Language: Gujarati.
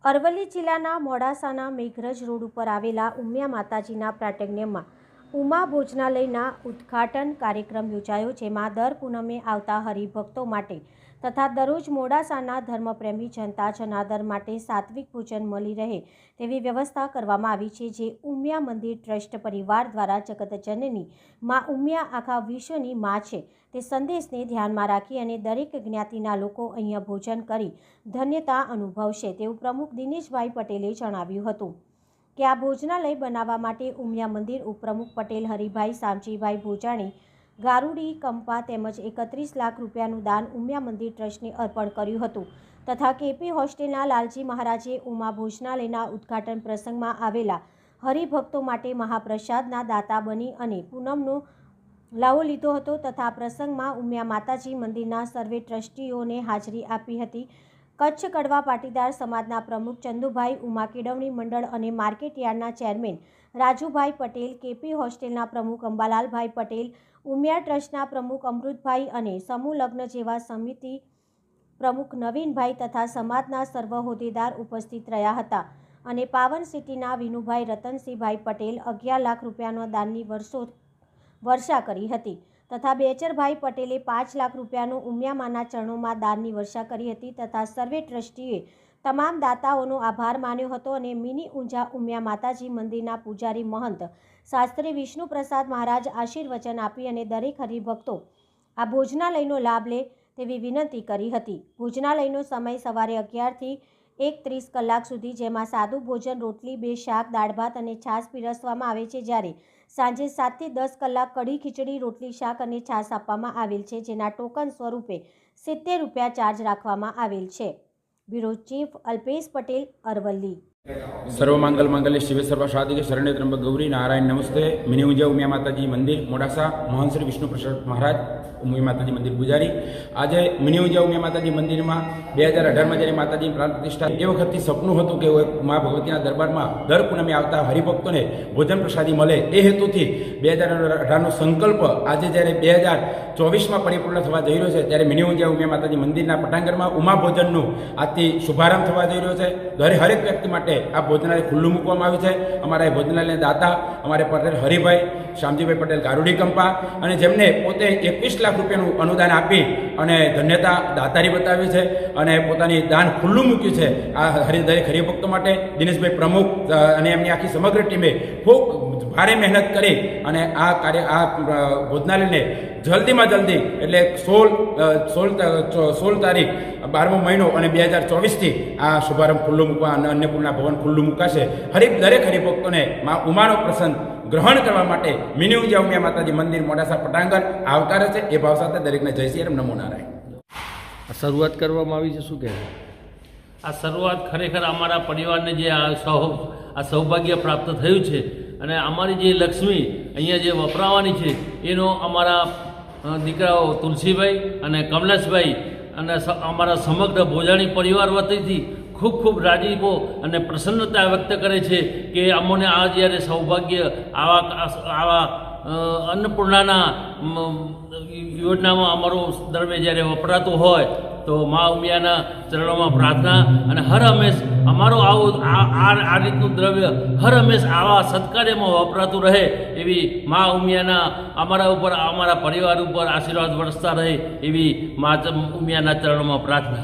અરવલ્લી જિલ્લાના મોડાસાના મેઘરજ રોડ ઉપર આવેલા ઉમિયા માતાજીના પ્રાટગ્યમાં ઉમા ભોજનાલયના ઉદ્ઘાટન કાર્યક્રમ યોજાયો, જેમાં દર પૂનમે આવતા હરિભક્તો માટે તથા દરરોજ મોડાસાના ધર્મપ્રેમી જનતા જનાર્દન માટે સાત્વિક ભોજન મળી રહે તેવી વ્યવસ્થા કરવામાં આવી છે, જે ઉમિયા મંદિર ટ્રસ્ટ પરિવાર દ્વારા જગતજનની માં ઉમિયા આખા વિશ્વની માં છે તે સંદેશને ધ્યાનમાં રાખી અને દરેક જ્ઞાતિના લોકો અહીંયા ભોજન કરી ધન્યતા અનુભવશે તેવું પ્રમુખ દિનેશભાઈ પટેલે જણાવ્યું હતું કે આ ભોજનાલય બનાવવા માટે ઉમિયા મંદિર ઉપપ્રમુખ પટેલ હરિભાઈ શામજીભાઈ ભોજાણી ગારુડી કંપા તેમજ 31 લાખ રૂપિયાનું દાન ઉમિયા મંદિર ટ્રસ્ટને અર્પણ કર્યું હતું તથા કેપી હોસ્ટેલના લાલજી મહારાજે ઉમા ભોજનાલયના ઉદ્ઘાટન પ્રસંગમાં આવેલા હરિભક્તો માટે મહાપ્રસાદના દાતા બની અને પૂનમનો લાવો લીધો હતો તથા પ્રસંગમાં ઉમિયા માતાજી મંદિરના સર્વે ટ્રસ્ટીઓને હાજરી આપી હતી। કચ્છ કડવા પાટીદાર સમાજના પ્રમુખ ચંદુભાઈ, ઉમા કેળવણી મંડળ અને માર્કેટ યાર્ડના ચેરમેન રાજુભાઈ પટેલ, કેપી હોસ્ટેલના પ્રમુખ અંબાલાલભાઈ પટેલ, ઉમિયા ટ્રસ્ટના પ્રમુખ અમૃતભાઈ અને સમૂહ લગ્ન જેવા સમિતિ પ્રમુખ નવીનભાઈ તથા સમાજના સર્વ હોદ્દેદાર ઉપસ્થિત રહ્યા હતા અને પાવન સિટીના વિનુભાઈ રતનસિંહભાઈ પટેલ 11 લાખ રૂપિયાના દાનની વર્ષા કરી હતી તથા બેચરભાઈ પટેલે 5 લાખ રૂપિયાનું ઉમિયામાના ચરણોમાં દાનની વર્ષા કરી હતી તથા સર્વે ટ્રસ્ટીએ તમામ દાતાઓનો આભાર માન્યો હતો અને મિની ઊંઝા ઉમિયા માતાજી મંદિરના પૂજારી મહંત શાસ્ત્રી વિષ્ણુપ્રસાદ મહારાજ આશીર્વચન આપી અને દરેક હરિભક્તો આ ભોજનાલયનો લાભ લે તેવી વિનંતી કરી હતી। ભોજનાલયનો સમય સવારે 11 થી 1:30 કલાક સુધી, જેમાં સાદું ભોજન, રોટલી, 2 શાક, દાળ ભાત અને છાશ પીરસવામાં આવે છે, જ્યારે સાંજે 7 થી 10 કલાક કઢી ખીચડી, રોટલી, શાક અને છાશ આપવામાં આવેલ છે, જેના ટોકન સ્વરૂપે 70 રૂપિયા ચાર્જ રાખવામાં આવેલ છે। Bureau chief Alpesh Patel, Aravalli. सर्वमंगल मंगल्य शिवे सर्व साधिके शरण्य त्र्यंबक गौरी नारायण नमस्ते। मिनी ऊंझा उमिया माताजी मंदिर मोडासा, महंत श्री विष्णु प्रसाद महाराज उमिया माताजी मंदिर पुजारी। आज मिनी ऊंझा उमिया माताजी मंदिर में 2018 में जયારે माताजी प्राण प्रतिष्ठा ए वखत सपनु हतुं के मां भगवती दरबार में दर पूनमे आवता हरिभक्तों ने भोजन प्रसादी मळे ए हेतु थी 2018 संकल्प आज जયારે 2024 में परिपूर्ण थवा जई रह्यो छे, त्यारे मिनी ऊंझा उमिया माताजी मंदिर पटांगण में उमा भोजन आजथी शुभारंभ थवा जई रह्यो छे। हरेक व्यक्ति माटे आ भोजनालय खुल्लू मूकवामां आव्युं छे। अमारा भोजनालय दाता अमारे पटेल हरिभाई शामजीभाई पटेल गारुडी कंपा अने जेमने पोते 21 लाख रूपियानुं अनुदान आपी अने धन्यता दातारी बतावी छे अने पोतानी दान खुल्लू मूक्युं छे। आ दरेक हरिभक्तो माटे दिनेशभाई प्रमुख अने एमनी आखी समग्र टीमे खूब भारे मेहनत करी अने आ कार्य आ भोजनालयने जल्दी में जल्दी एटले 16 तारीख 12मो महीनो और 2024 थी आ शुभारंभ खुल्लू मूकवा अन्नपूर्णा भवन खुल्लू मूकाशे। दरेक हरिभक्तों ने मां उमानो प्रसंग ग्रहण करवा माटे मिनी ऊंझा उमिया माताजी मंदिर मोडासा पटांगण आवकारे छे। ए भाव साथे दरेकने जय श्री राम, नमो नारायण। शुरुआत करवामां आवी छे, शुं कहेशो? आ शुरुआत खरेखर अमारा परिवारने जे आ सौभाग्य प्राप्त थयुं छे अने अमारी जे लक्ष्मी अहींया जे वपरावानी छे एनो अमारा दीकराओ तुलसीभाई अने कमलेशभाई अने अमारा समग्र भोजाणी परिवार वतीथी खूब खूब राजीपो अने प्रसन्नता व्यक्त करे छे कि अमोने आ ज्यारे सौभाग्य आवा अन्नपूर्णाना योजनामां अमारो द्रव्य ज्यारे वपरातुं होय तो माँ उमियाना चरणों में प्रार्थना अने हर हमेश अमारो आ रीतनु द्रव्य हर हमेश आवा सत्कार्य में वपरातु रहे एवी माँ उमियाना अमारा ऊपर अमारा परिवार ऊपर आशीर्वाद वरसता रहे एवी माँ उमियाना चरणों में प्रार्थना।